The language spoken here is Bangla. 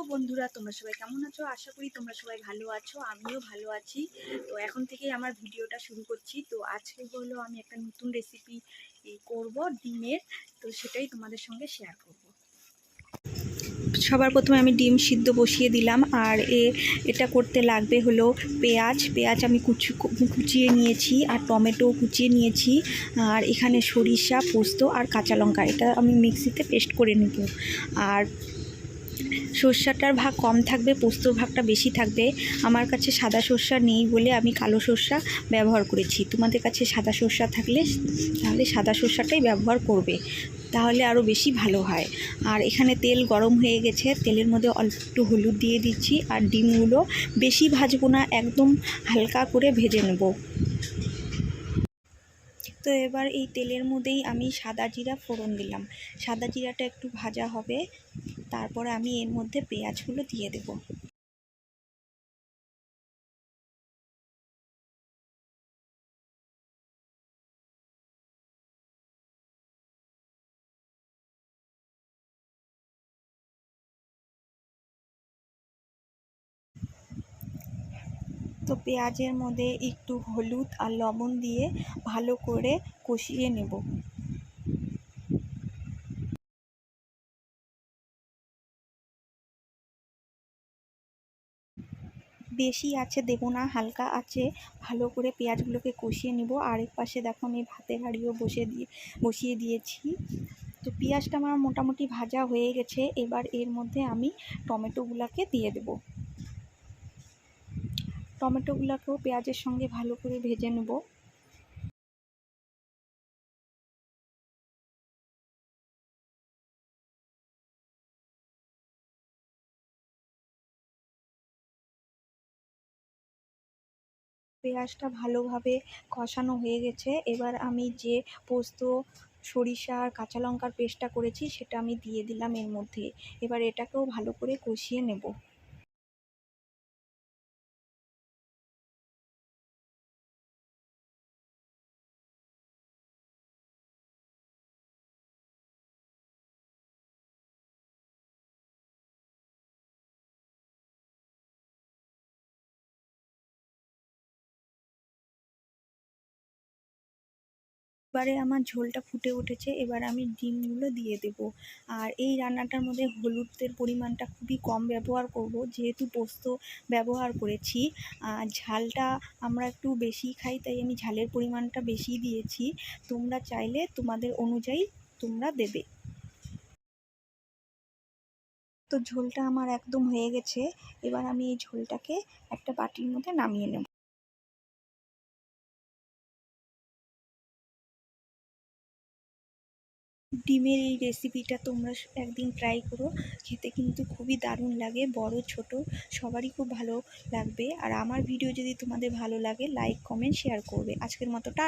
বন্ধুরা, তোমরা সবাই কেমন আছো? আশা করি তোমরা সবাই ভালো আছো। আমিও ভালো আছি। তো এখন থেকেই আমার ভিডিওটা শুরু করছি। তো আজকে হলো আমি একটা নতুন রেসিপি করব ডিমের। তো সেটাই তোমাদের সঙ্গে শেয়ার করব। সবার প্রথমে আমি ডিম সিদ্ধ বসিয়ে দিলাম। আর এটা করতে লাগবে হলো পেঁয়াজ আমি কুচিয়ে নিয়েছি, আর টমেটো কুচিয়ে নিয়েছি, আর এখানে সরিষা, পোস্ত আর কাঁচা লঙ্কা এটা আমি মিক্সিতে পেস্ট করে নেব। আর সর্ষাটার ভাগ কম থাকবে, পোস্তর ভাগটা বেশি থাকবে। আমার কাছে সাদা সর্ষা নেই বলে আমি কালো সর্ষা ব্যবহার করেছি। তোমাদের কাছে সাদা সর্ষা থাকলে তাহলে সাদা সর্ষাটাই ব্যবহার করবে, তাহলে আরও বেশি ভালো হয়। আর এখানে তেল গরম হয়ে গেছে, তেলের মধ্যে অল্প একটু হলুদ দিয়ে দিচ্ছি। আর ডিমগুলো বেশি ভাজবো না, একদম হালকা করে ভেজে নেব। তো এবার এই তেলের মধ্যেই আমি সাদা জিরা ফোড়ন দিলাম। সাদা জিরাটা একটু ভাজা হবে, তারপরে আমি এর মধ্যে পেঁয়াজগুলো দিয়ে দেব। তো পেঁয়াজের মধ্যে একটু হলুদ আর লবণ দিয়ে ভালো করে কষিয়ে নেব। বেশি আছে দেবো না, হালকা আছে ভালো করে পেঁয়াজগুলোকে কষিয়ে নেব। আরেক পাশে দেখো আমি ভাতের হাঁড়িও বসিয়ে দিয়েছি। তো পেঁয়াজটা আমার মোটামুটি ভাজা হয়ে গেছে। এবার এর মধ্যে আমি টমেটোগুলোকে দিয়ে দেব। টমেটোগুলোকেও পেঁয়াজের সঙ্গে ভালো করে ভেজে নেব। পেঁয়াজটা ভালোভাবে কষানো হয়ে গেছে। এবার আমি যে পোস্ত, সরিষা আর কাঁচা লঙ্কার পেস্টটা করেছি সেটা আমি দিয়ে দিলাম এর মধ্যে। এবার এটাকেও ভালো করে কষিয়ে নেব। এবারে আমার ঝোলটা ফুটে উঠেছে, এবার আমি ডিমগুলো দিয়ে দেব। আর এই রান্নাটার মধ্যে হলুদের পরিমাণটা খুবই কম ব্যবহার করব, যেহেতু পোস্ত ব্যবহার করেছি। আর ঝালটা আমরা একটু বেশি খাই, তাই আমি ঝালের পরিমাণটা বেশি দিয়েছি। তোমরা চাইলে তোমাদের অনুযায়ী তোমরা দেবে। তো ঝোলটা আমার একদম হয়ে গেছে। এবার আমি এই ঝোলটাকে একটা বাটির মধ্যে নামিয়ে নেব। ডিমের এই রেসিপিটা তোমরা একদিন ট্রাই করো, খেতে কিন্তু খুবই দারুণ লাগে। বড় ছোট সবারই খুব ভালো লাগবে। আর আমার ভিডিও যদি তোমাদের ভালো লাগে, লাইক কমেন্ট শেয়ার করবে। আজকের মতো টাটা।